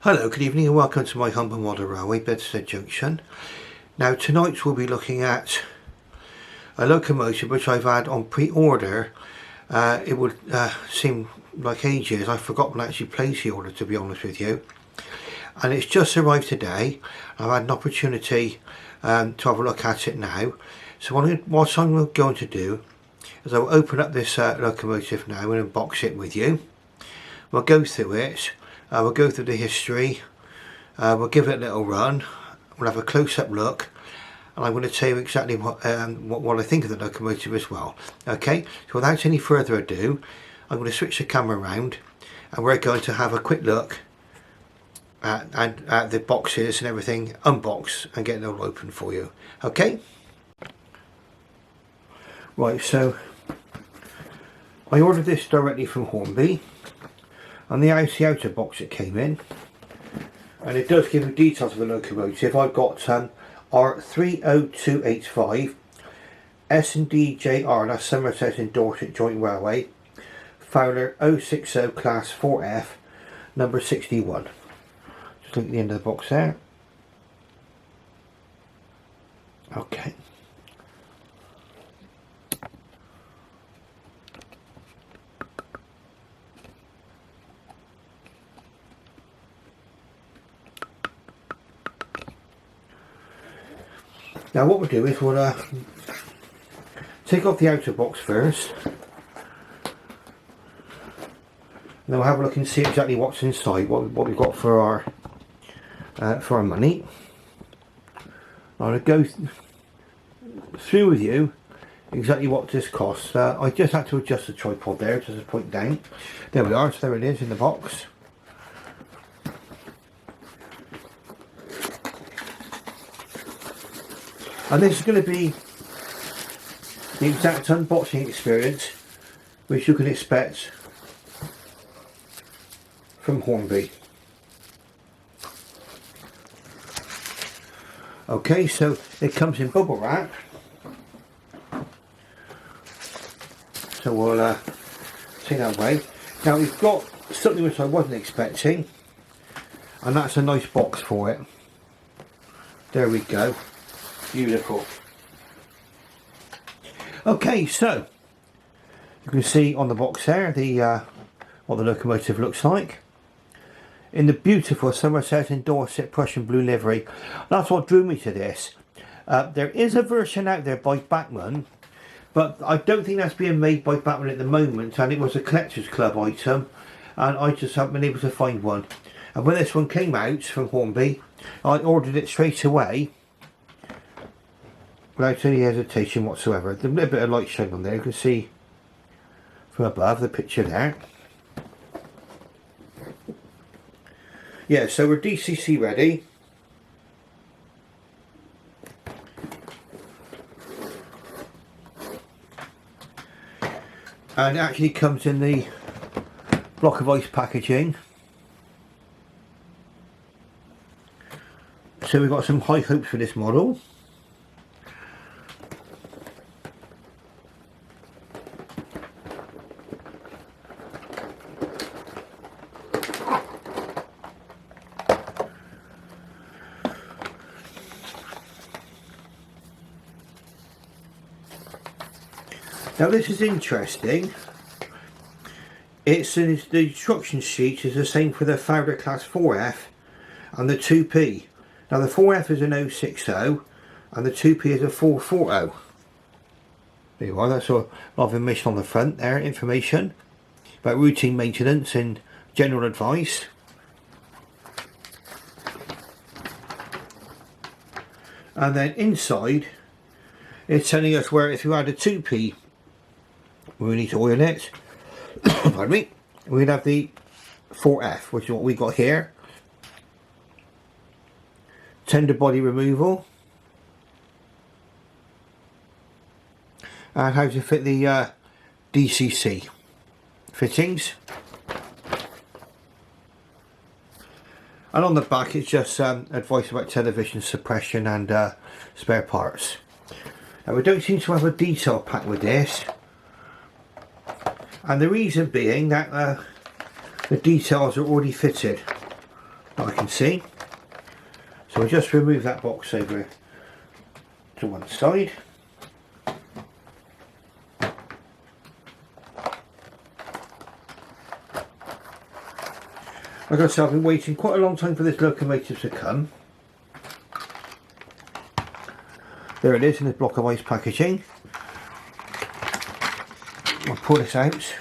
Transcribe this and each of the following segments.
Hello, good evening and welcome to my humble model railway, Bedstead Junction. Now tonight we'll be looking at a locomotive which I've had on pre-order. It would seem like ages. I forgot when I actually placed the order, to be honest with you. And it's just arrived today. I've had an opportunity to have a look at it now. So what I'm going to do is I'll open up this locomotive now and unbox it with you. We'll go through it. We'll go through the history, we'll give it a little run, we'll have a close-up look, and I'm going to tell you exactly what I think of the locomotive as well. Okay, so without any further ado, I'm going to switch the camera around and we're going to have a quick look at the boxes and everything, unbox and get it all open for you. Okay? Right, so I ordered this directly from Hornby. And the outer box it came in, and it does give you details of the locomotive. I've got R30285, S&DJR, that's Somerset and Dorset Joint Railway, Fowler 060 Class 4F, number 61. Just look at the end of the box there. Okay. Now what we'll do is we'll take off the outer box first, and then we'll have a look and see exactly what's inside, what we've got for our money. I'm going to go through with you exactly what this costs. I just had to adjust the tripod there just to point down. There we are, so there it is in the box. And this is going to be the exact unboxing experience which you can expect from Hornby. Okay, so it comes in bubble wrap. So we'll take that away. Now we've got something which I wasn't expecting, and that's a nice box for it. There we go. Beautiful. Okay, so you can see on the box there what the locomotive looks like in the beautiful Somerset and Dorset Prussian Blue livery. That's what drew me to this. There is a version out there by Bachmann, but I don't think that's being made by Bachmann at the moment, and it was a collector's club item, and I just haven't been able to find one. And when this one came out from Hornby, I ordered it straight away without any hesitation whatsoever. There's a little bit of light shine on there, you can see from above the picture there. Yeah, so we're DCC ready. And it actually comes in the block of ice packaging. So we've got some high hopes for this model. Now this is interesting. The instruction sheet is the same for the Fowler Class 4F and the 2P. Now the 4F is an 060 and the 2P is a 440. There you are, that's a lot of information on the front there, information about routine maintenance and general advice. And then inside it's telling us where if you add a 2P, we need to oil it. Pardon me. We'd have the 4F, which is what we got here. Tender body removal. And how to fit the DCC fittings. And on the back it's just advice about television suppression and spare parts. Now we don't seem to have a detail pack with this. And the reason being that the details are already fitted that I can see. So we'll just remove that box over to one side. Like I said, I've been waiting quite a long time for this locomotive to come. There it is in this block of ice packaging. I'll pull this out.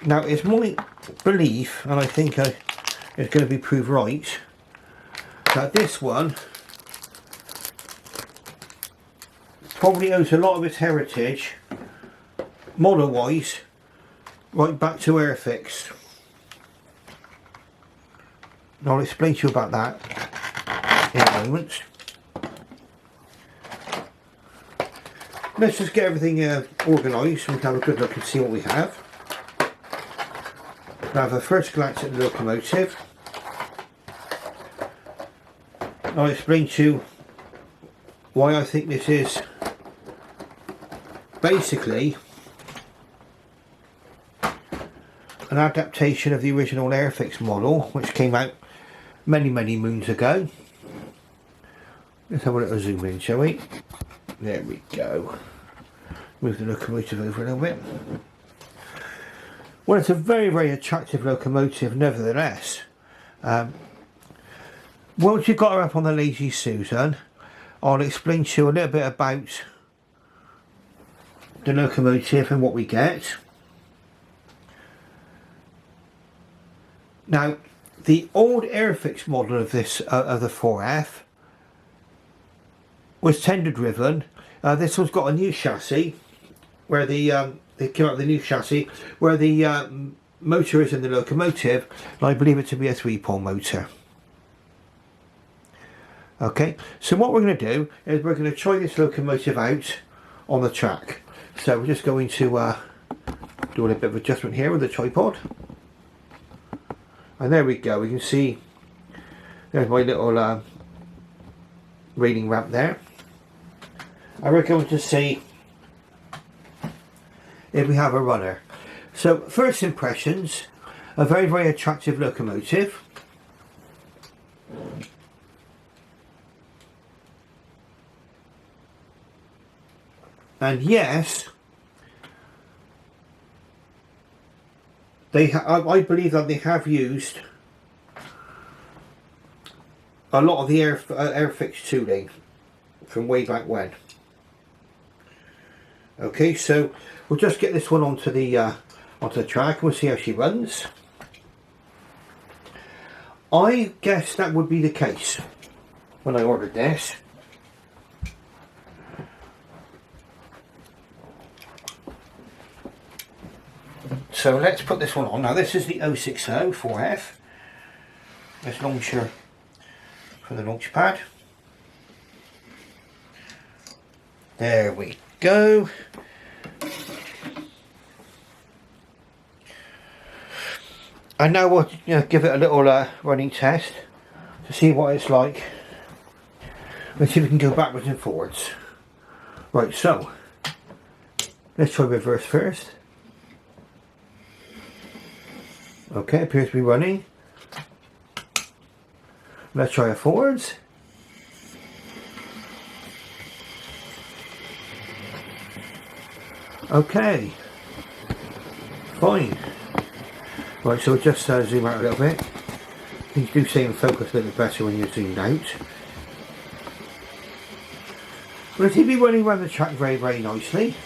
Now it's my belief, and I think it's going to be proved right, that this one probably owes a lot of its heritage, model wise, right back to Airfix. I'll explain to you about that in a moment. Let's just get everything organised so we can have a good look and see what we have. We'll have a first glance at the locomotive. I'll explain to you why I think this is basically an adaptation of the original Airfix model, which came out many moons ago. Let's have a little zoom in, shall we? There we go. Move the locomotive over a little bit. Well, it's a very attractive locomotive nevertheless. Once you've got her up on the Lazy Susan, I'll explain to you a little bit about the locomotive and what we get. Now, the old Airfix model of this of the 4F was tender driven. This one's got a new chassis where they came out with the new chassis where the motor is in the locomotive, and I believe it to be a 3-pole motor. Okay, so what we're going to do is we're going to try this locomotive out on the track. So we're just going to do a little bit of adjustment here with the tripod. And there we go, we can see there's my little reading ramp there. And we're going to see if we have a runner. So first impressions, a very attractive locomotive. And yes, I believe that they have used a lot of the Airfix tooling from way back when. Okay, so we'll just get this one onto the track and we'll see how she runs. I guess that would be the case when I ordered this. So let's put this one on. Now this is the 060 4F. Let's launch her for the launch pad. There we go. And now we'll give it a little running test to see what it's like. Let's see if we can go backwards and forwards. Right, so let's try reverse first. Okay, appears to be running. Let's try it forwards. Okay, fine. Right, so we'll just zoom out a little bit. Things do stay in focus a little bit better when you're zoomed out. But it seems to be running around the track very nicely.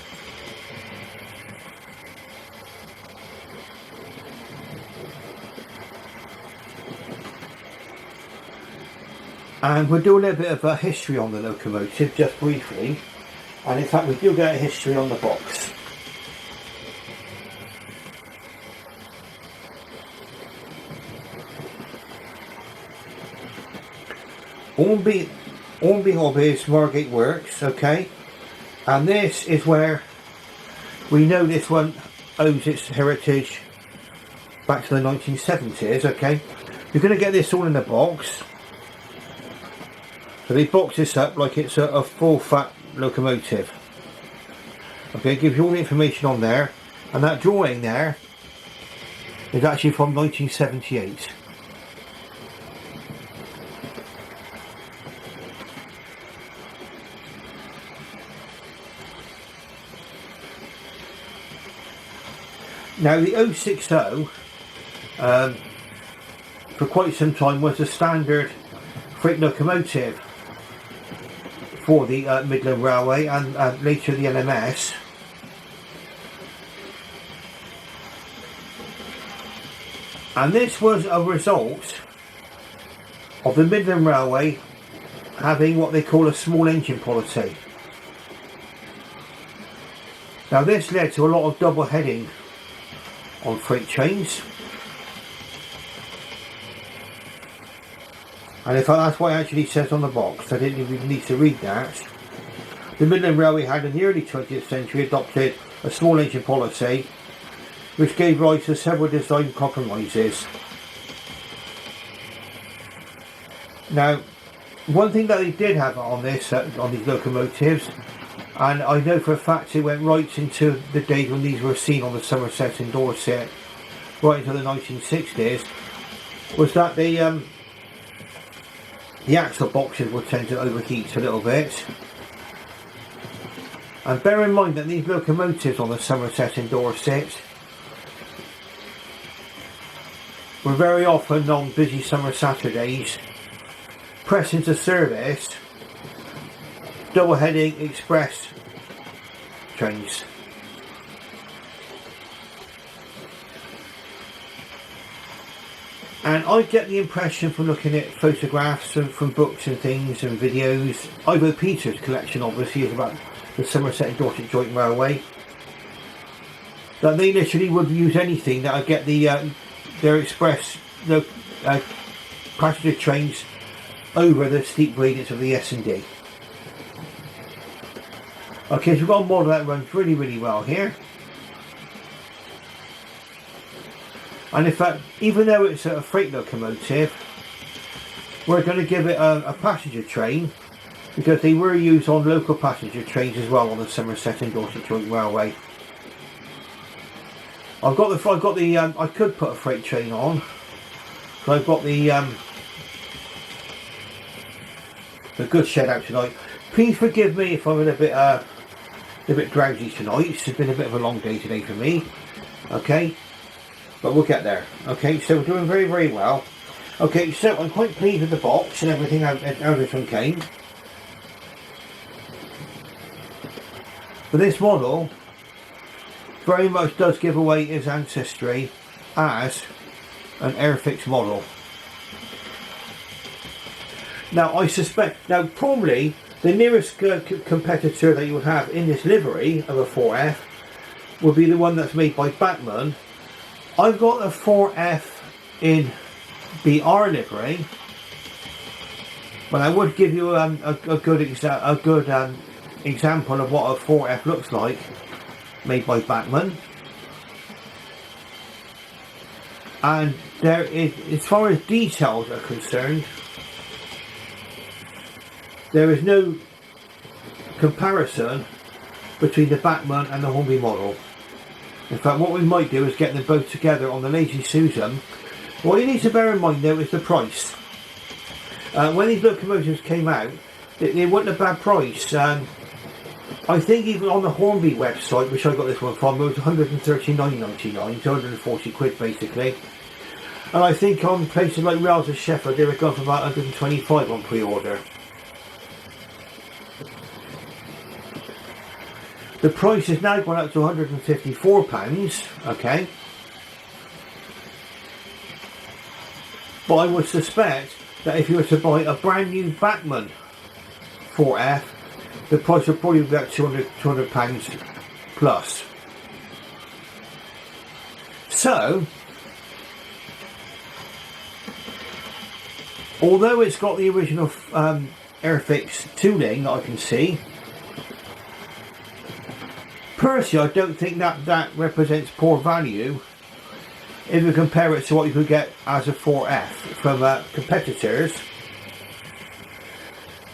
And we'll do a little bit of a history on the locomotive, just briefly. And in fact, we do get a history on the box. Hornby Hobbies, Margate Works, okay. And this is where we know this one owes its heritage back to the 1970s, okay. You're going to get this all in a box. So they box this up like it's a full fat locomotive. Okay, it gives you all the information on there, and that drawing there is actually from 1978. Now the 060 for quite some time was a standard freight locomotive for the Midland Railway and later the LMS. And this was a result of the Midland Railway having what they call a small engine policy. Now this led to a lot of double heading on freight trains. And in fact that's what it actually says on the box. I didn't even need to read that. The Midland Railway had in the early 20th century adopted a small engine policy which gave rise to several design compromises. Now, one thing that they did have on this, on these locomotives, and I know for a fact it went right into the days when these were seen on the Somerset and Dorset, right into the 1960s, was that the axle boxes would tend to overheat a little bit. And bear in mind that these locomotives on the Somerset and Dorset were very often on busy summer Saturdays pressed into service double heading express trains. And I get the impression from looking at photographs and from books and things and videos, Ivo Peters' collection obviously is about the Somerset and Dorset Joint Railway, that they literally would use anything that would get their express passenger trains over the steep gradients of the S&D. Okay, so we've got a model that runs really, really well here. And in fact, even though it's a freight locomotive, we're going to give it a passenger train because they were used on local passenger trains as well on the Somerset and Dorset Joint Railway. I could put a freight train on. So I've got the goods shed out tonight. Please forgive me if I'm a bit drowsy tonight. It's been a bit of a long day today for me. Okay, but we'll get there. Okay, so we're doing very, very well. Okay, so I'm quite pleased with the box and everything, how this one came. But this model very much does give away its ancestry as an Airfix model. Now I suspect, probably the nearest competitor that you would have in this livery of a 4F would be the one that's made by Bachmann. I've got a 4F in BR livery, but I would give you a good example of what a 4F looks like made by Bachmann. And there is, as far as details are concerned, there is no comparison between the Bachmann and the Hornby model. In fact, what we might do is get them both together on the Lazy Susan. What you need to bear in mind though is the price. When these locomotives came out, they weren't a bad price. I think even on the Hornby website, which I got this one from, it was £139.99, 240 quid basically. And I think on places like Rails and Sheffield, they were going for about 125 on pre-order. The price has now gone up to £154, okay. But I would suspect that if you were to buy a brand new Bachmann 4F, the price would probably be about £200 plus. So, although it's got the original Airfix tooling that I can see, personally I don't think that represents poor value if you compare it to what you could get as a 4F from competitors.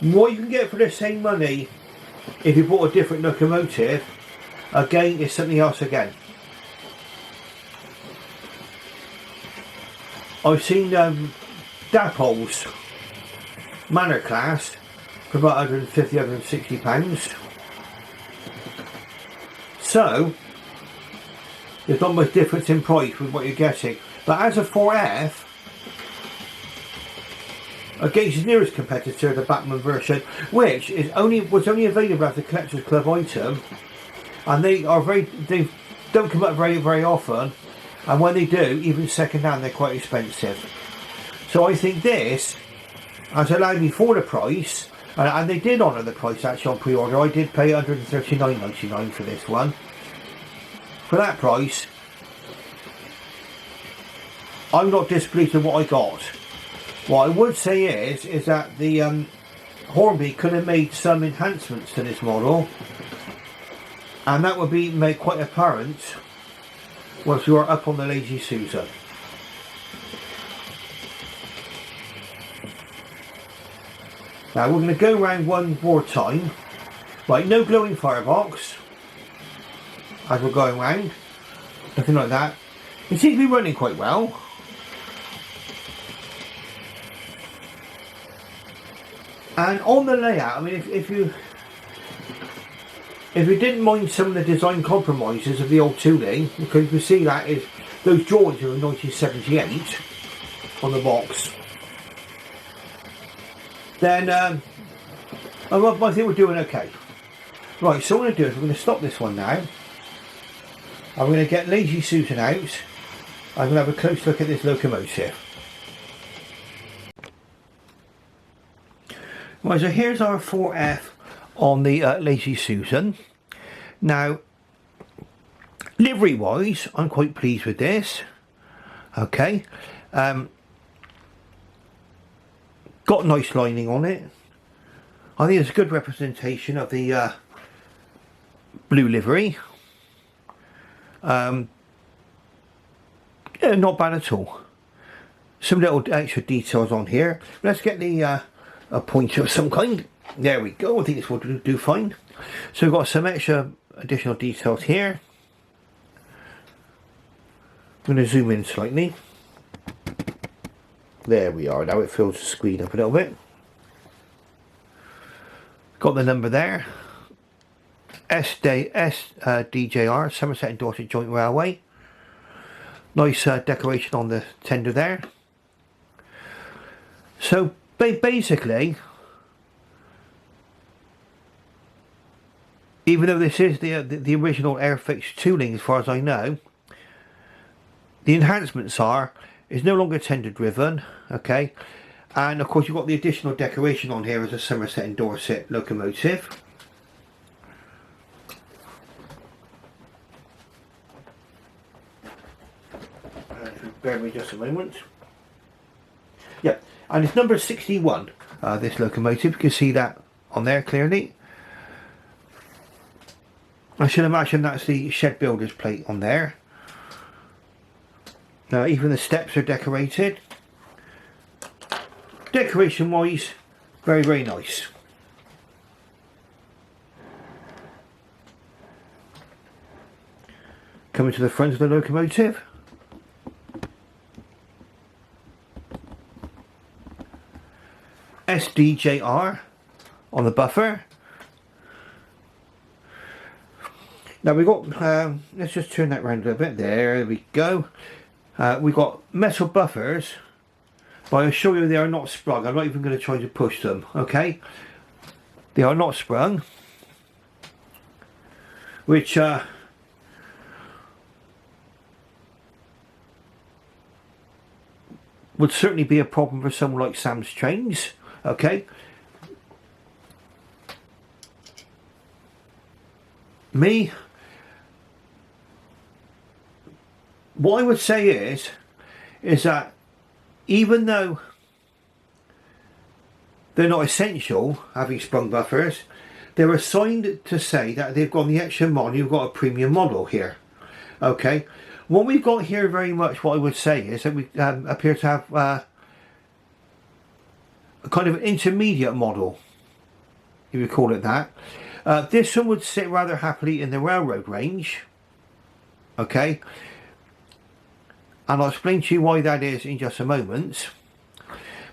What you can get for the same money if you bought a different locomotive, again, is something else again. I've seen Dapple's Manor Class for about 150, 160 pounds. So there's not much difference in price with what you're getting. But as a 4F, against his nearest competitor, the Batman version, which was only available as a collector's club item, and they don't come up very often, and when they do, even second hand, they're quite expensive. So I think this has allowed me for the price, and they did honour the price actually on pre-order. I did pay £139.99 for this one. For that price, I'm not displeased with what I got. What I would say is that the Hornby could have made some enhancements to this model, and that would be made quite apparent once we are up on the Lazy Susan. Now we're going to go around one more time. Right, no glowing firebox as we're going round, nothing like that. It seems to be running quite well. And on the layout, I mean, if you didn't mind some of the design compromises of the old tooling, because you can see that is those drawings are in 1978 on the box, then I think we're doing okay. Right, so what I'm going to do is we're going to stop this one now. I'm going to get Lazy Susan out. I'm going to have a close look at this locomotive. Right, so here's our 4F on the Lazy Susan. Now, livery wise, I'm quite pleased with this. Okay, got nice lining on it. I think it's a good representation of the blue livery. Yeah, not bad at all. Some little extra details on here. Let's get the a pointer of some kind. There we go. I think this will do fine. So we've got some extra additional details here. I'm going to zoom in slightly. There we are. Now it fills the screen up a little bit. Got the number there. S&DJR, Somerset and Dorset Joint Railway. Nice decoration on the tender there. So basically, even though this is the original Airfix tooling as far as I know, the enhancements is no longer tender driven, okay, and of course you've got the additional decoration on here as a Somerset and Dorset locomotive. Bear with me just a moment. Yeah, and it's number 61, this locomotive. You can see that on there clearly. I should imagine that's the shed builder's plate on there. Even the steps are decorated. Decoration wise, very nice. Coming to the front of the locomotive. S&DJR on the buffer. Now we've got, let's just turn that round a little bit. There we go. We've got metal buffers, but I assure you they are not sprung. I'm not even going to try to push them, okay? They are not sprung, which would certainly be a problem for someone like Sam's Trains, okay? Me, what I would say is that even though they're not essential, having sprung buffers, they're assigned to say that they've got the extra model, you've got a premium model here, okay? What we've got here very much, what I would say is that we appear to have a kind of intermediate model, if you call it that. This one would sit rather happily in the railroad range, okay? and I'll explain to you why that is in just a moment.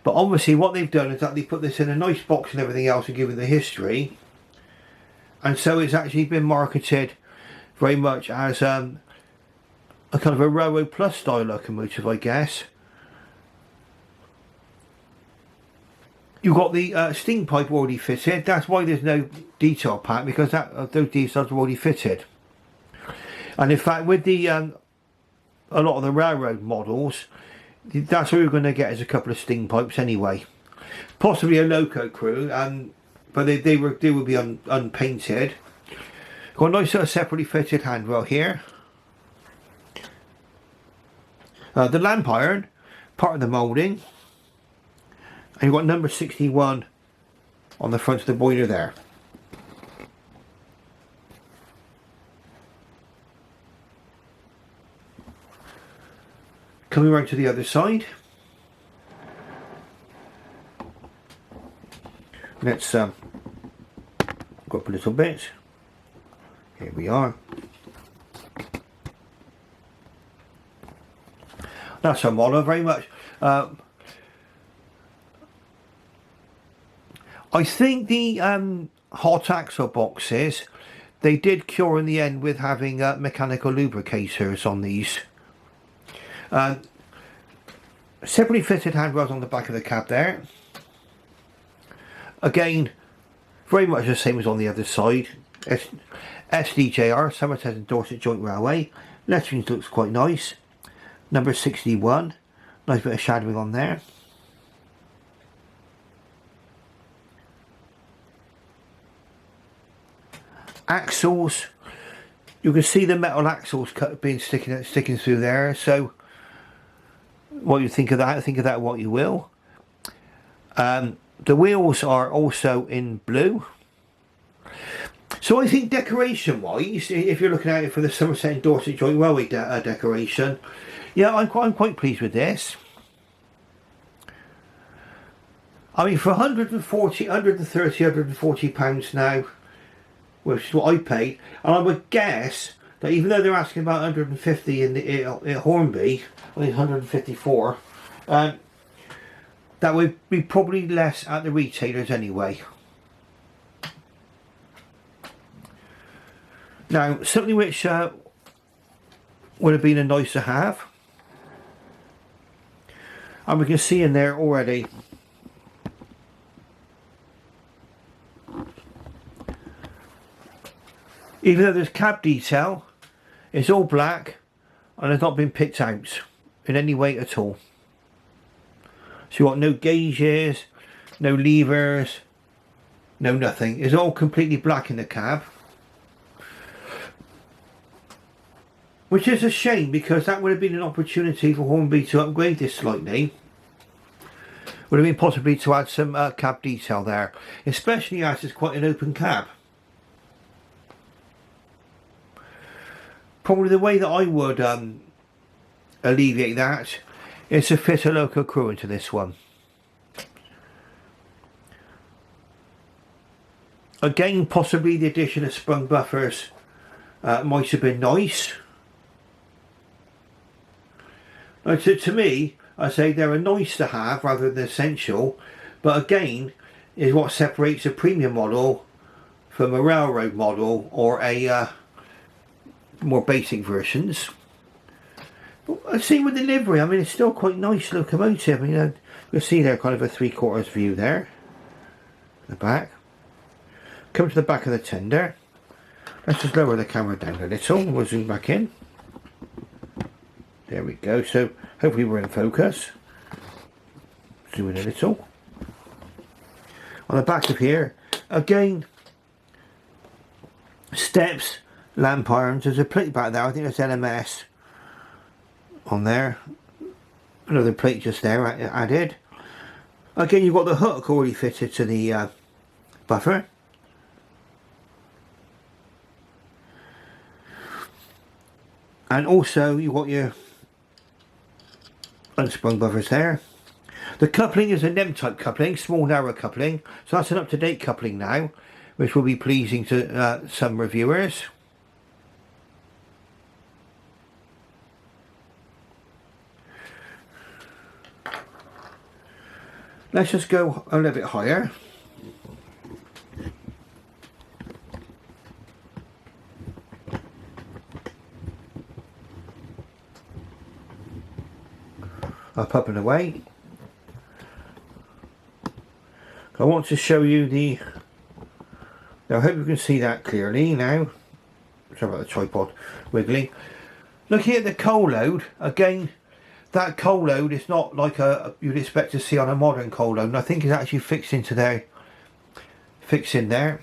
But obviously what they've done is that they put this in a nice box and everything else and given the history, and so it's actually been marketed very much as a kind of a Railroad Plus style locomotive, I guess. You've got the steam pipe already fitted. That's why there's no detail pack, because those details are already fitted. And in fact, with the a lot of the railroad models, that's all you're going to get is a couple of steam pipes anyway. Possibly a loco crew, but they would be unpainted. Got a nice sort of separately fitted handrail here. The lamp iron, part of the moulding. And you've got number 61 on the front of the boiler there. Coming right to the other side. Let's go up a little bit. Here we are. That's a model, very much. I think the hot axle boxes, they did cure in the end with having mechanical lubricators on these. Separately fitted handrails on the back of the cab there. Again, very much the same as on the other side. S&DJR, Somerset and Dorset Joint Railway. Lettering looks quite nice. Number 61, nice bit of shadowing on there. Axles, you can see the metal axles sticking through there. So, what you think of that, what you will. The wheels are also in blue. So I think decoration wise, if you're looking at it for the Somerset and Dorset Joint Railway decoration, yeah, I'm quite pleased with this. I mean, for 140 pounds now, which is what I paid, and I would guess that even though they're asking about 150 in Hornby, I think 154, that would be probably less at the retailers anyway. Now, something which would have been a nice to have, and we can see in there already even though there's cab detail, it's all black and has not been picked out in any way at all. So you've got no gauges, no levers, no nothing. It's all completely black in the cab. Which is a shame, because that would have been an opportunity for Hornby to upgrade this slightly. Would have been possibly to add some cab detail there, especially as it's quite an open cab. Probably the way that I would alleviate that is to fit a loco crew into this one. Again, possibly the addition of sprung buffers might have been nice. To me, I say they're a nice to have rather than essential, but again, is what separates a premium model from a railroad model or a more basic versions. I see with the livery, I mean, it's still quite nice locomotive. I mean, you'll see there kind of a 3/4 view there. The back. Come to the back of the tender. Let's just lower the camera down a little. We'll zoom back in. There we go. So hopefully we're in focus. Zoom in a little. On the back of here, again, steps, lamp irons. There's a plate back there. I think that's LMS on there. Another plate just there added. Again, you've got the hook already fitted to the buffer. And also you've got your unsprung buffers there. The coupling is a NEM type coupling, small narrow coupling. So that's an up-to-date coupling now, which will be pleasing to some reviewers. Let's just go a little bit higher. Up and away. I want to show you the, now I hope you can see that clearly now. Sorry about the tripod wiggling. Looking at the coal load, again, that coal load is not like you'd expect to see on a modern coal load, and I think it's actually fixed into there, fixed in there.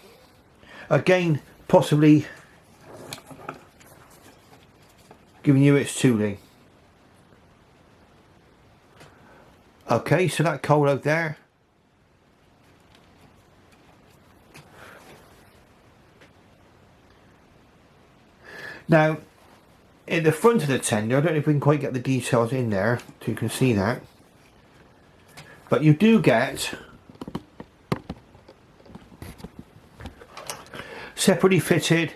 Again, possibly giving you its tooling. Okay, so that coal load there. Now, in the front of the tender, I don't know if we can quite get the details in there so you can see that, but you do get separately fitted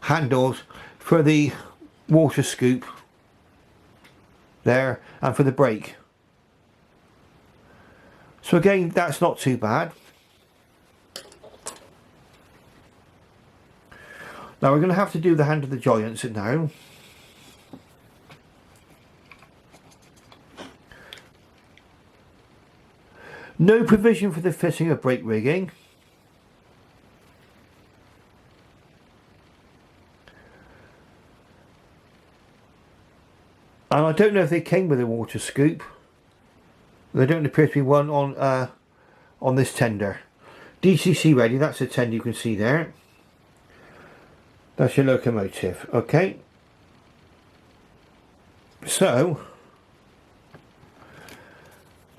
handles for the water scoop there and for the brake. So again, that's not too bad. Now we're going to have to do the hand of the giants now. No provision for the fitting of brake rigging. And I don't know if they came with a water scoop. There don't appear to be one on this tender. DCC ready, that's the tender you can see there. That's your locomotive, okay. So,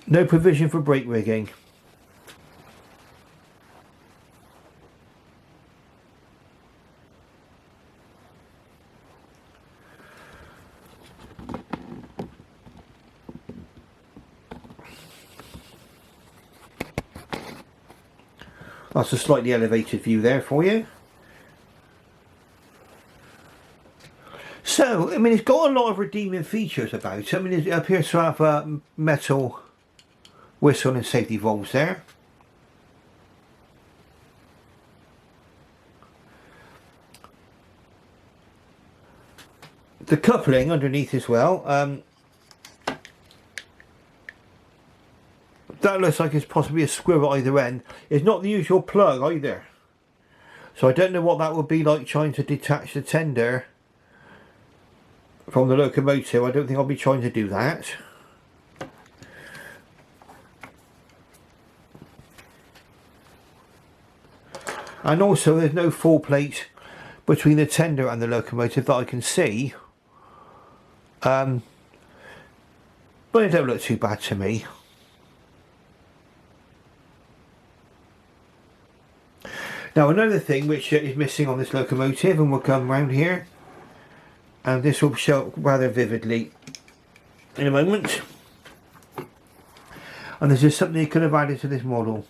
no provision for brake rigging. That's a slightly elevated view there for you. So, I mean, it's got a lot of redeeming features about it. I mean, it appears to have a metal whistle and safety valves there. The coupling underneath as well. That looks like it's possibly a squirrel at either end. It's not the usual plug either. So I don't know what that would be like trying to detach the tender from the locomotive. I don't think I'll be trying to do that. And also there's no fall plate between the tender and the locomotive that I can see. But it don't look too bad to me. Now another thing which is missing on this locomotive, and we'll come round here, and this will show rather vividly in a moment. And this is something you could have added to this model.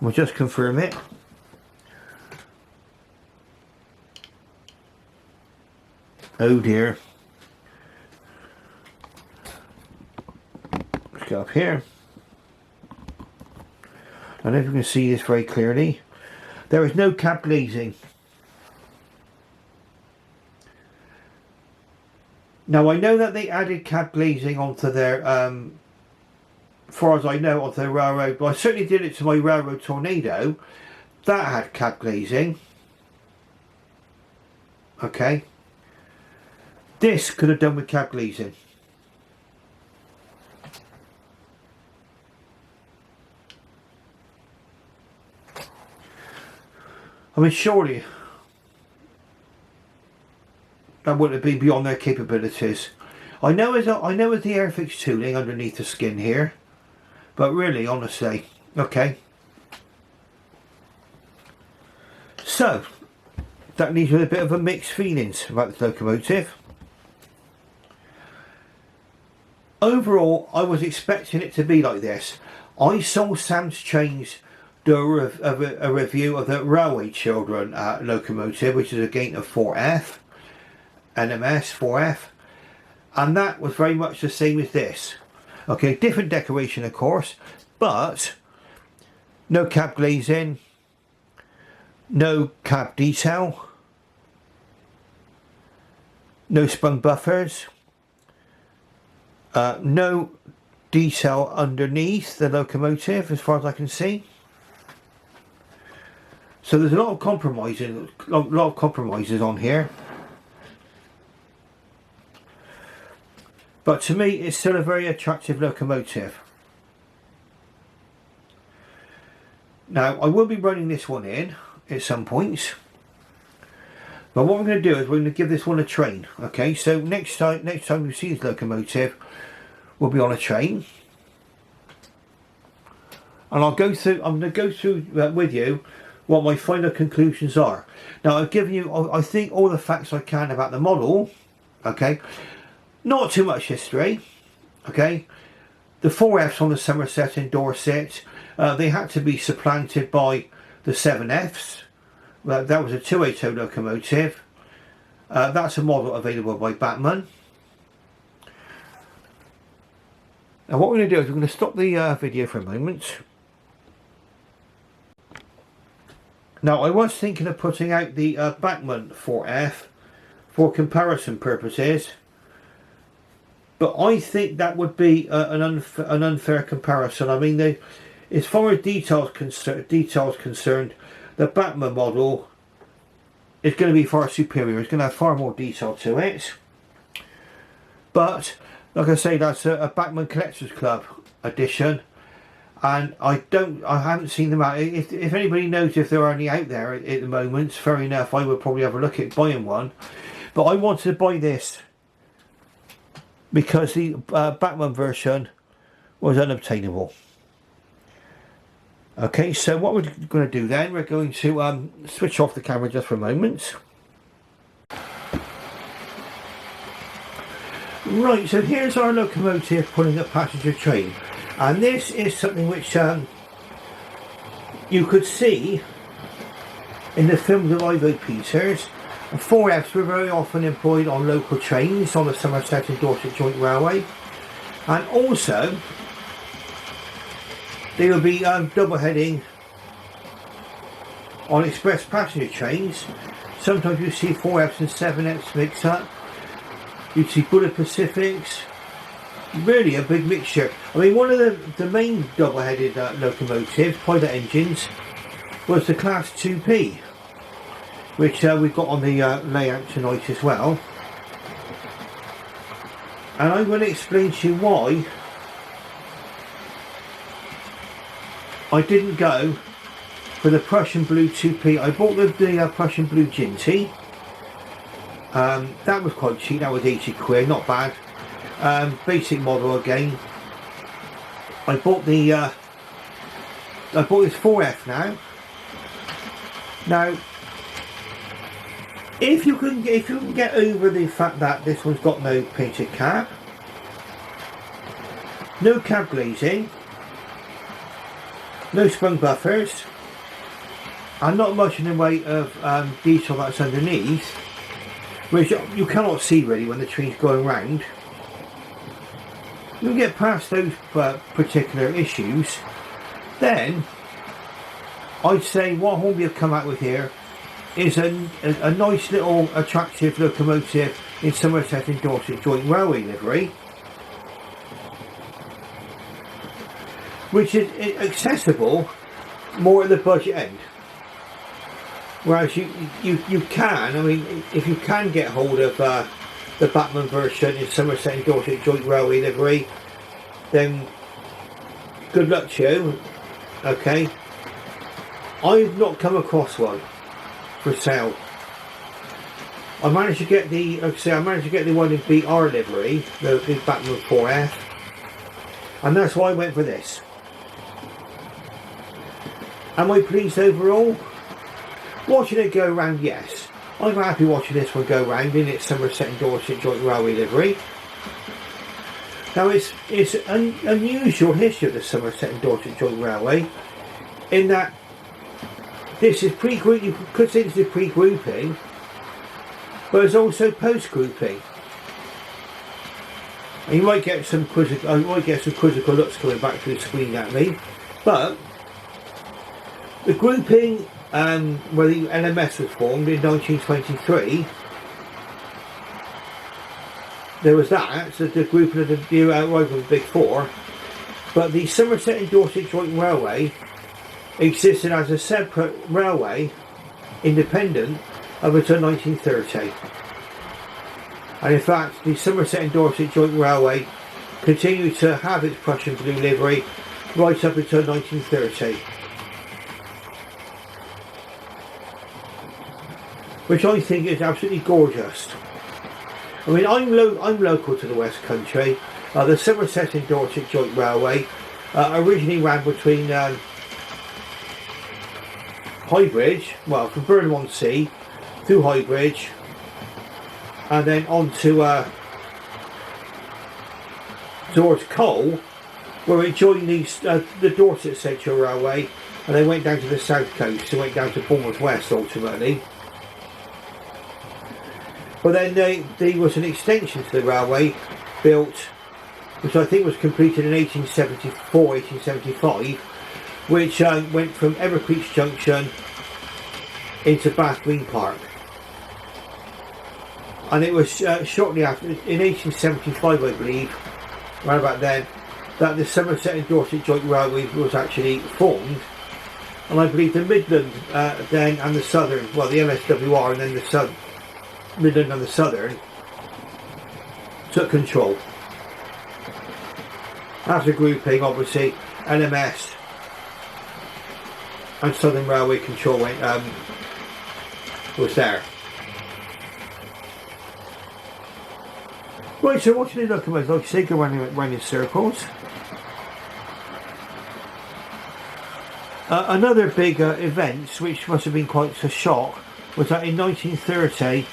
We'll just confirm it. Oh dear. Let's go up here. I don't know if you can see this very clearly. There is no cab glazing. Now I know that they added cab glazing onto their, as far as I know, onto their railroad, but I certainly did it to my railroad Tornado. That had cab glazing. Okay. This could have done with cab glazing. I mean, surely that wouldn't have been beyond their capabilities. I know there's the Airfix tooling underneath the skin here, but really, honestly, okay. So that leaves me with a bit of a mixed feelings about this locomotive. Overall, I was expecting it to be like this. I saw Sam's Chains do a review of the Railway Children locomotive, which is a Gator 4F, NMS 4F, and that was very much the same as this. Okay, different decoration of course, but no cab glazing, no cab detail, no sprung buffers, no detail underneath the locomotive as far as I can see. So there's a lot of compromises on here. But to me it's still a very attractive locomotive. Now I will be running this one in at some points. But what we're going to do is we're going to give this one a train. Okay, so next time you see this locomotive, we'll be on a train. And I'm going to go through with you what my final conclusions are. Now I've given you, I think, all the facts I can about the model. Okay, not too much history. Okay, the 4Fs on the Somerset in Dorset, they had to be supplanted by the 7Fs. That was a 280 locomotive. That's a model available by Batman. Now what we're going to do is we're going to stop the video for a moment. Now I was thinking of putting out the Batman 4F for comparison purposes, but I think that would be an unfair comparison. I mean, as far as details concerned, the Batman model is going to be far superior. It's going to have far more detail to it. But like I say, that's a Batman Collectors Club edition, and I haven't seen them out. If anybody knows if there are any out there at the moment, fair enough, I would probably have a look at buying one. But I wanted to buy this because the Batman version was unobtainable. Okay, so what we're going to do then, we're going to switch off the camera just for a moment. Right, so here's our locomotive pulling a passenger train, and this is something which you could see in the films of Ivo Peters. 4Fs were very often employed on local trains on the Somerset and Dorset Joint Railway, and also they will be double heading on express passenger trains. Sometimes you see 4Fs and 7Fs mixed up. You see Bullet Pacifics. Really a big mixture. I mean, one of the main double headed locomotives, pilot engines, was the Class 2P, which we've got on the layout tonight as well. And I'm going to explain to you why I didn't go for the Prussian Blue 2P. I bought the Prussian Blue Ginty. That was quite cheap, that was 80 quid, not bad. Basic model again. I bought this 4F now. Now, if you can get over the fact that this one's got no painted cab, no cab glazing, no sprung buffers, and not much in the way of detail that's underneath, which you cannot see really when the train's going round. You get past those particular issues, then I'd say what Hornby have come out with here is a nice little attractive locomotive in Somerset and Dorset Joint Railway livery, which is accessible more at the budget end. Whereas you can, I mean, if you can get hold of the Batman version in Somerset and Dorset Joint Railway livery, then good luck to you. Okay, I've not come across one for sale. I managed to get the, like I say, I managed to get the one in BR livery, the Batman 4F, and that's why I went for this. Am I pleased overall? Watching it go round, yes. I'm happy watching this one go round in its Somerset and Dorset Joint Railway livery. Now it's an unusual history of the Somerset and Dorset Joint Railway, in that this is pre-group. You could say this is pre-grouping, but it's also post-grouping. And you might get some quizzical, looks coming back to the screen at me, but the grouping where the LMS was formed in 1923, there was that, so the grouping of the arrival of the Big Four, but the Somerset and Dorset Joint Railway existed as a separate railway, independent of until 1930. And in fact, the Somerset and Dorset Joint Railway continued to have its Prussian Blue livery right up until 1930. Which I think is absolutely gorgeous. I mean, I'm local to the West Country. The Somerset and Dorset Joint Railway originally ran between Highbridge, well, from Burnham-on-Sea through Highbridge, and then on to towards Cole, where it joined the Dorset Central Railway, and they went down to the south coast. They went down to Bournemouth West ultimately. But then there was an extension to the railway built, which I think was completed in 1874, 1875, which went from Evercreech Junction into Bath Green Park. And it was shortly after, in 1875 I believe, right about then, that the Somerset and Dorset Joint Railway was actually formed. And I believe the Midland then and the Southern, well, the LSWR and then the Midland and the Southern took control. After grouping, obviously, LMS and Southern Railway Control was there. Right, so watching the locomotives, like I say, go round in circles. Another big event, which must have been quite a shock, was that in 1930,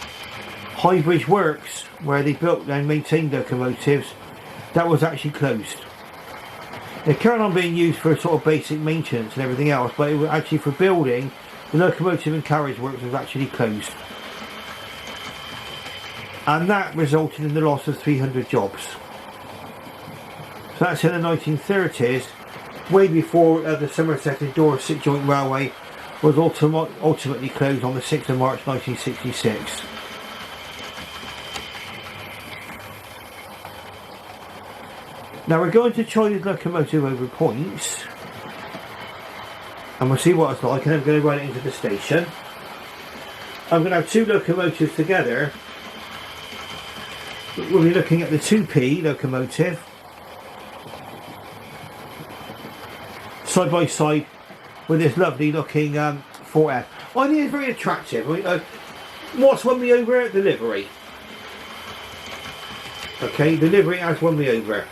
Highbridge Works, where they built and maintained locomotives, that was actually closed. It carried on being used for sort of basic maintenance and everything else, but it was actually for building, the locomotive and carriage works was actually closed. And that resulted in the loss of 300 jobs. So that's in the 1930s, way before the Somerset and Dorset Joint Railway was ultimately closed on the 6th of March 1966. Now we're going to try the locomotive over points, and we'll see what it's like, and I'm going to run it into the station. I'm going to have two locomotives together. We'll be looking at the 2P locomotive, side by side with this lovely looking 4F. I think it's very attractive. I mean, what's won me over? The livery. Okay, the livery has won me over.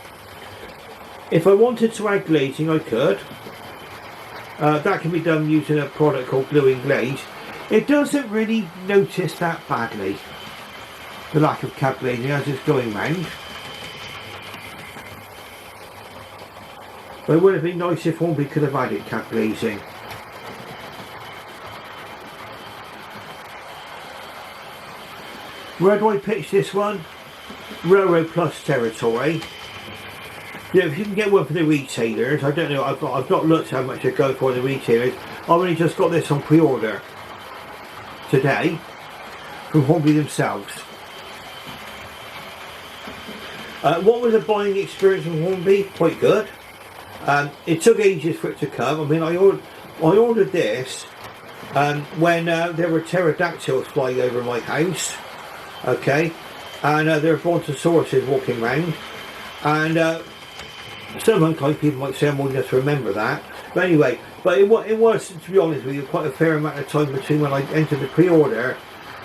If I wanted to add glazing, I could. That can be done using a product called Gluing Glaze. It doesn't really notice that badly, the lack of cab glazing as it's going round. But it would have been nice if Hornby could have added cab glazing. Where do I pitch this one? Railroad Plus territory. Yeah, if you can get one for the retailers, I don't know, I've not looked how much they go for the retailers. I've only just got this on pre-order today from Hornby themselves. What was the buying experience from Hornby? Quite good. It took ages for it to come. I mean, I ordered this when there were pterodactyls flying over my house, okay, and there were brontosauruses walking around, and some unkind people might say I'm old enough to remember that, but anyway, it was, to be honest with you, quite a fair amount of time between when I entered the pre-order,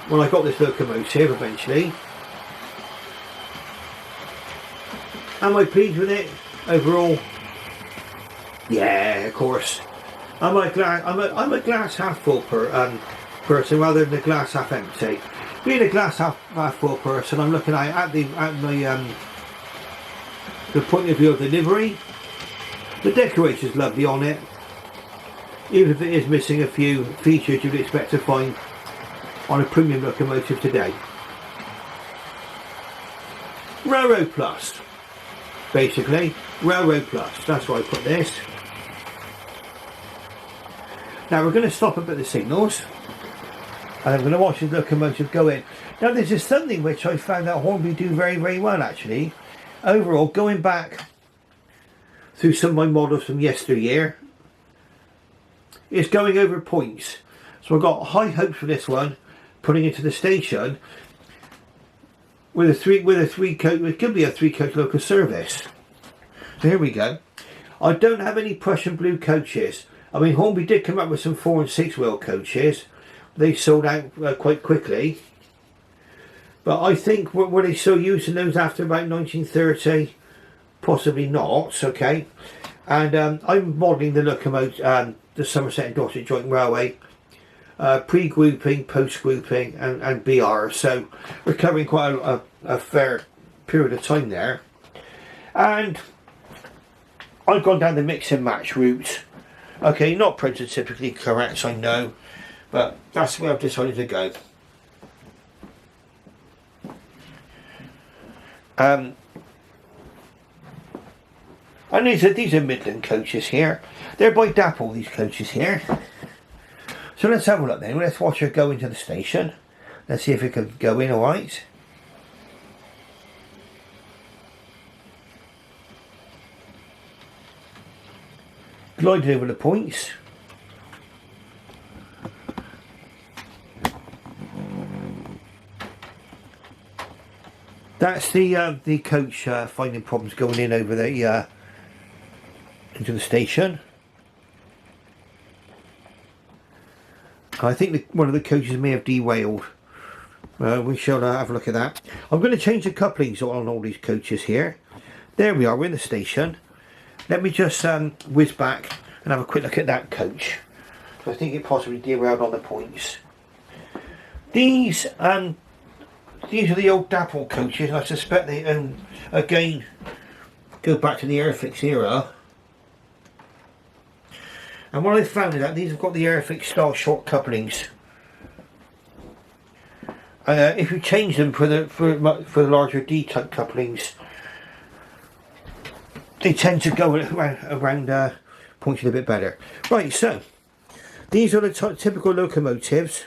when I got this locomotive eventually. Am I pleased with it overall? Yeah, of course. I'm a glass half full person rather than a glass half empty. Being a glass half full person, I'm looking at the point of view of the livery. The decoration's lovely on it, even if it is missing a few features you'd expect to find on a premium locomotive today. Railroad Plus. basically. Railroad Plus, that's why I put this. Now we're going to stop up at the signals, and I'm going to watch the locomotive go in. Now this is something which I found that Hornby do very, very well actually. Overall, going back through some of my models from yesteryear, it's going over points. So I've got high hopes for this one, putting it to the station with a three coach. It could be a 3-coach local service. So here we go. I don't have any Prussian Blue coaches. I mean, Hornby did come up with some 4 and 6 wheel coaches. They sold out quite quickly. But I think, were they still using those after about 1930? Possibly not, okay. And I'm modelling the locomotive, the Somerset and Dorset Joint Railway, pre-grouping, post-grouping and BR. So we're covering quite a fair period of time there. And I've gone down the mix and match route. Okay, not prototypically correct, I know, but that's where I've decided to go. And these are Midland coaches here. They're by Dapple, these coaches here. So let's have a look then. Let's watch her go into the station. Let's see if it can go in alright. Glided over the points. That's the coach finding problems going in over the into the station. I think one of the coaches may have derailed. We shall have a look at that. I'm going to change the couplings on all these coaches here. There we are, we're in the station. Let me just whiz back and have a quick look at that coach. So I think it possibly derailed on the points. These are the old Dapple coaches. I suspect they again go back to the Airfix era. And what I found is that these have got the Airfix style short couplings. If you change them for the larger D-type couplings, they tend to go around points a bit better. Right, so these are the typical locomotives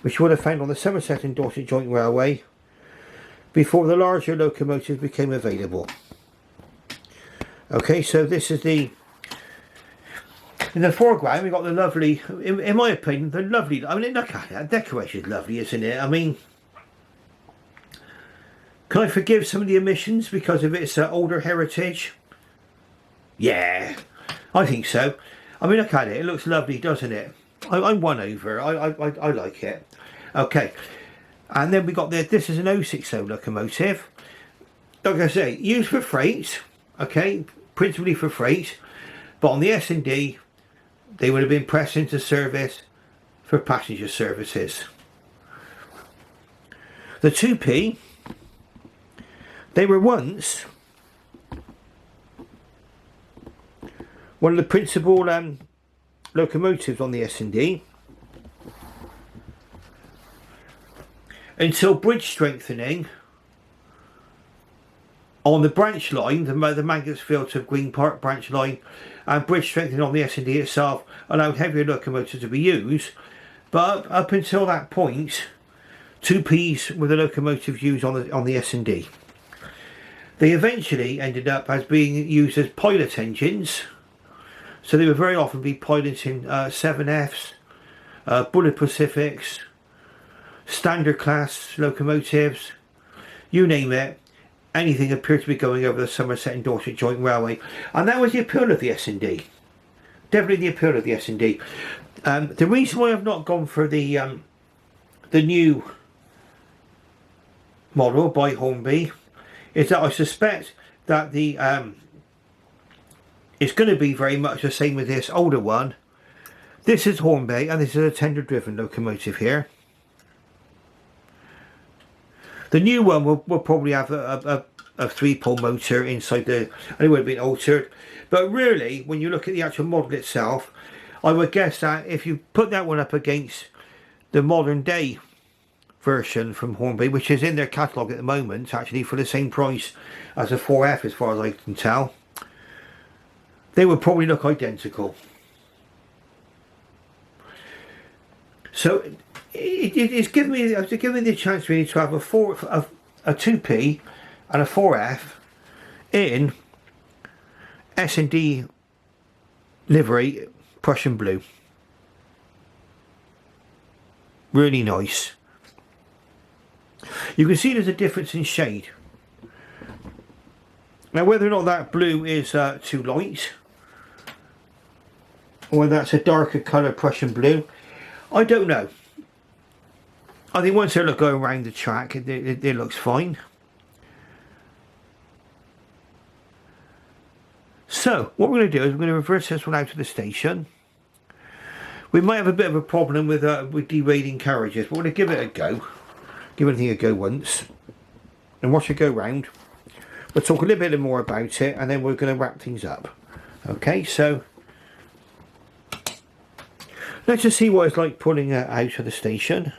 which you would have found on the Somerset and Dorset Joint Railway before the larger locomotives became available. Okay, so this is in the foreground we've got the lovely, in my opinion, the lovely, I mean, look at that decoration is lovely, isn't it? I mean, can I forgive some of the omissions because of its older heritage? Yeah, I think so. I mean, look at it, it looks lovely, doesn't it? I'm won over, I like it. Okay, and then we got this is an 060 locomotive. Like I say, used for freight, okay, principally for freight, but on the S&D, they would have been pressed into service for passenger services. The 2P, they were once one of the principal locomotives on the S&D until bridge strengthening on the branch line, the Mangotsfield to Green Park branch line, and bridge strengthening on the S&D itself allowed heavier locomotives to be used. But up until that point, 2Ps were the locomotives used on the S&D. They eventually ended up as being used as pilot engines. So they would very often be piloting 7Fs, Bullet Pacifics, standard class locomotives, you name it. Anything appeared to be going over the Somerset and Dorset Joint Railway, and that was the appeal of the S&D. Definitely the appeal of the S&D. The reason why I've not gone for the new model by Hornby is that I suspect that it's going to be very much the same with this older one. This is Hornby, and this is a tender-driven locomotive here. The new one will probably have a 3-pole motor inside and it would have been altered. But really, when you look at the actual model itself, I would guess that if you put that one up against the modern day version from Hornby, which is in their catalogue at the moment, actually for the same price as a 4F as far as I can tell. They would probably look identical. So it's given me the chance really to have a 2P and a 4F in S&D livery Prussian Blue. Really nice. You can see there's a difference in shade. Now whether or not that blue is too light, or whether that's a darker colour Prussian Blue, I don't know. I think once they look going around the track, it looks fine. So what we're going to do is we're going to reverse this one out to the station. We might have a bit of a problem with derailing carriages, but we're going to give it a go. Give anything a go once and watch it go round. We'll talk a little bit more about it and then we're going to wrap things up. Okay, so let's just see what it's like pulling it out of the station.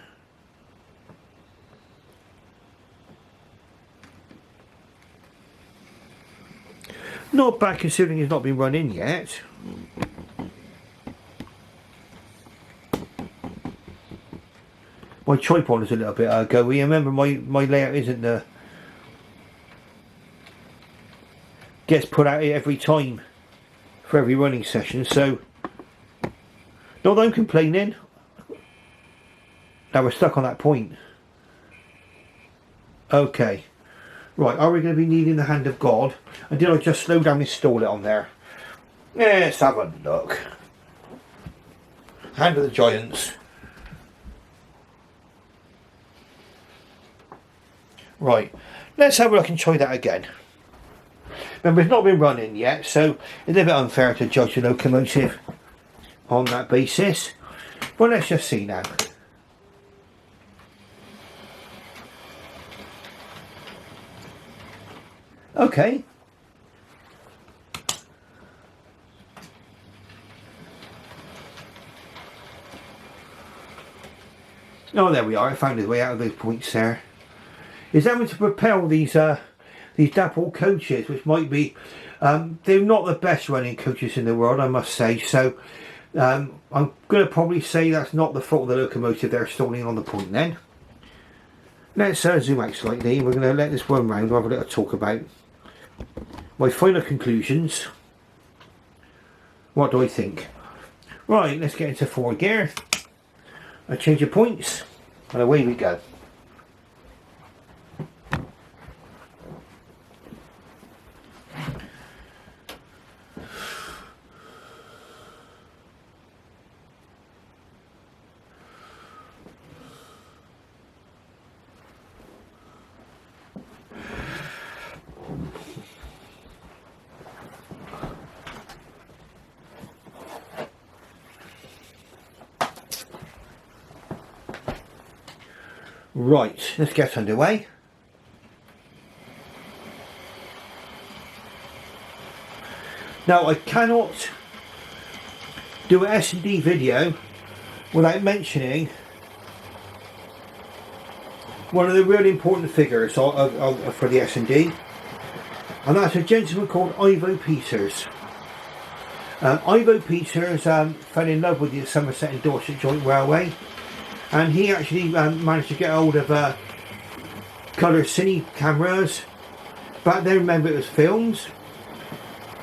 Not bad considering it's not been run in yet. My tripod is a little bit go-y. Remember my layout isn't the... gets put out every time for every running session, so not that I'm complaining. Now we're stuck on that point. Okay. Right, are we going to be needing the hand of God? And did I just slow down and install it on there? Let's have a look. Hand of the Giants. Right, let's have a look and try that again. Remember, it's not been running yet, so it's a bit unfair to judge the locomotive on that basis. But let's just see now. Okay. Oh, there we are. I found his way out of those points there. Is having to propel these dapple coaches, which might be they're not the best running coaches in the world, I must say. So I'm going to probably say that's not the fault of the locomotive they're stalling on the point. Then let's zoom out slightly. We're going to let this one round. We'll have a little talk about my final conclusions. What do I think? Right, let's get into 4 gear. I change the points, and away we go. Right, let's get underway. Now I cannot do an S&D video without mentioning one of the really important figures for the S&D, and that's a gentleman called Ivo Peters. Ivo Peters fell in love with the Somerset and Dorset Joint Railway, and he actually managed to get hold of colour cine cameras. Back then, remember, it was films,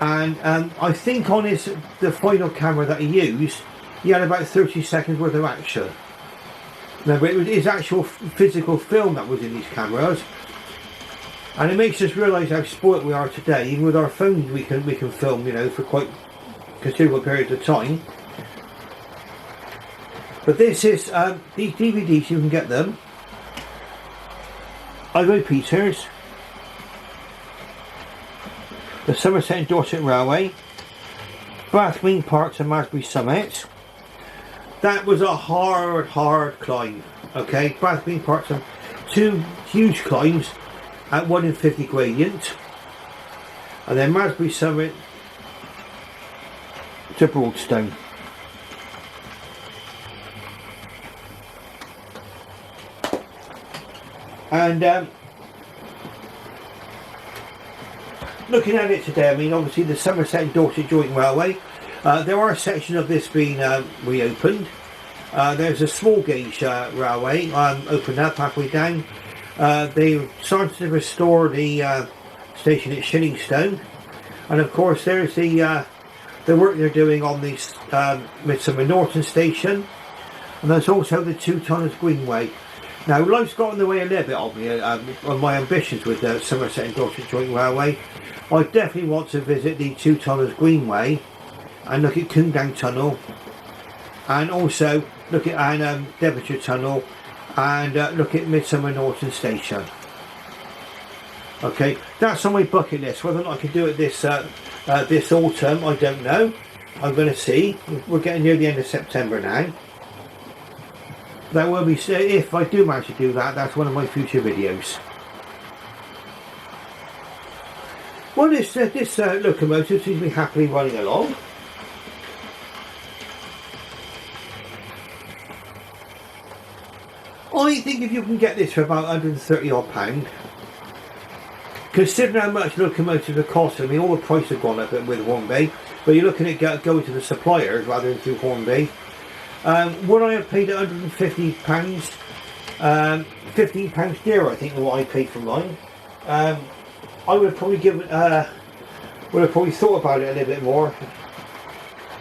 and I think on the final camera that he used, he had about 30 seconds worth of action. Remember, it was his actual physical film that was in these cameras, and it makes us realise how spoilt we are today. Even with our phones, we can film, you know, for quite considerable periods of time. But this is these DVDs, you can get them. Ivo Peters, the Somerset and Dorset Railway, Bath Wing Parks and Masbury Summit. That was a hard climb. Okay, Bath Wing Parks and 2 huge climbs at 1 in 50 gradient, and then Masbury Summit to Broadstone. And looking at it today, I mean, obviously the Somerset and Dorset Joint Railway, there are sections of this being reopened. There's a small gauge railway opened up halfway down. They started to restore the station at Shillingstone, and of course there's the work they're doing on the Midsummer Norton station, and there's also the 2 Tunnels Greenway. Now, life's got in the way a little bit of me on my ambitions with the Somerset and Dorset Joint Railway. I definitely want to visit the 2 Tunnels Greenway and look at Coombe Tunnel, and also look at Devonshire Tunnel, and look at Midsummer Norton Station. Okay, that's on my bucket list. Whether or not I can do it this autumn, I don't know. I'm going to see. We're getting near the end of September now. That will be, if I do manage to do that, that's one of my future videos. Well, this locomotive seems to be happily running along. I think if you can get this for about £130 odd, considering how much locomotives are costing, I mean, all the prices have gone up with Hornby, but you're looking at going to the suppliers rather than through Hornby. Would I have paid £150? £15 dearer, I think, than what I paid for mine. I would have probably thought about it a little bit more,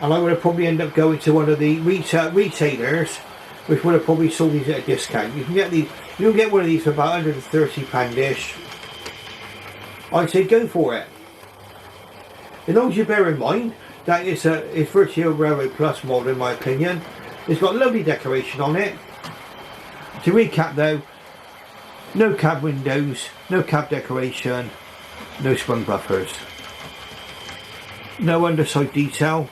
and I would have probably ended up going to one of the retailers, which would have probably sold these at a discount. You can get one of these for about £130-ish. I'd say go for it. As long as you bear in mind that it's virtually a Railway Plus model, in my opinion. It's got lovely decoration on it. To recap though, no cab windows, no cab decoration, no sprung buffers, no underside detail,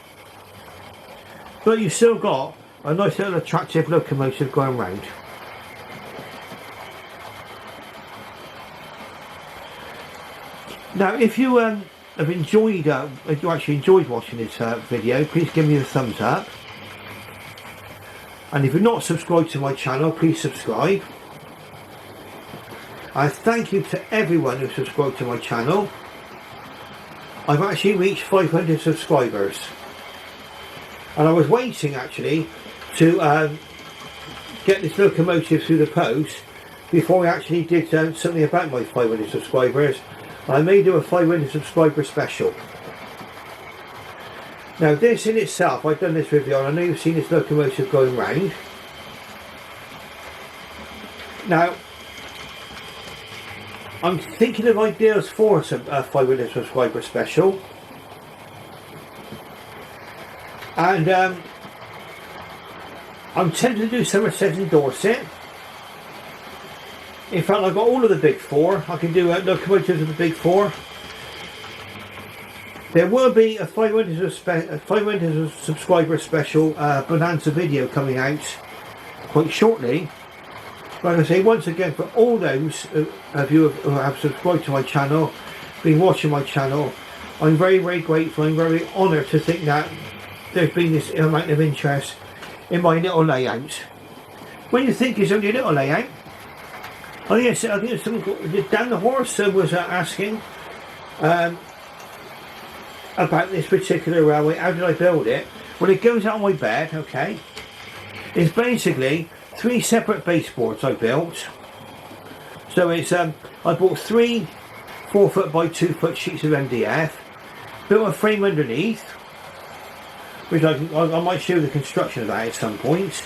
but you've still got a nice little attractive locomotive going round. Now, if you have enjoyed, if you actually enjoyed watching this video, please give me a thumbs up. And if you're not subscribed to my channel, please subscribe. I thank you to everyone who subscribed to my channel. I've actually reached 500 subscribers. And I was waiting actually to get this locomotive through the post before I actually did something about my 500 subscribers. I may do a 500 subscriber special. Now this in itself, I've done this review on, I know you've seen this locomotive going round. Now, I'm thinking of ideas for a 500 subscriber special. And I'm tempted to do Somerset and Dorset. In fact, I've got all of the big four. I can do locomotives of the big four. There will be a 500 subscriber special Bonanza video coming out quite shortly. Like I say, once again, for all those of you who have subscribed to my channel, been watching my channel, I'm very, very grateful. I'm very honoured to think that there's been this amount of interest in my little layout. When you think it's only a little layout, oh yes, I think someone, Dan the Horse was asking about this particular railway. How did I build it? Well, it goes out on my bed, okay. It's basically 3 separate baseboards I built. So it's I bought 3 4-foot by 2-foot sheets of MDF, built a frame underneath, which I might show the construction of that at some point,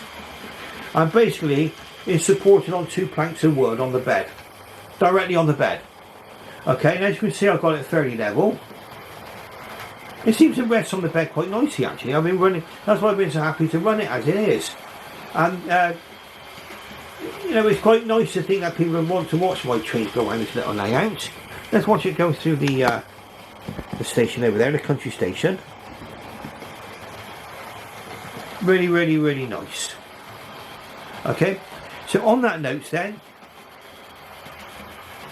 and basically it's supported on 2 planks of wood on the bed, directly on the bed. Okay, and as you can see, I've got it fairly level. It seems to rest on the bed quite nicely actually. I've been running, that's why I've been so happy to run it as it is. And you know, it's quite nice to think that people want to watch my trains go around this little layout. Let's watch it go through the station over there, the country station. Really, really, really nice. Okay, so on that note then,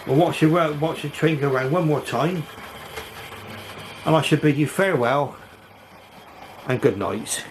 we'll watch the train go around one more time. And I should bid you farewell and good night.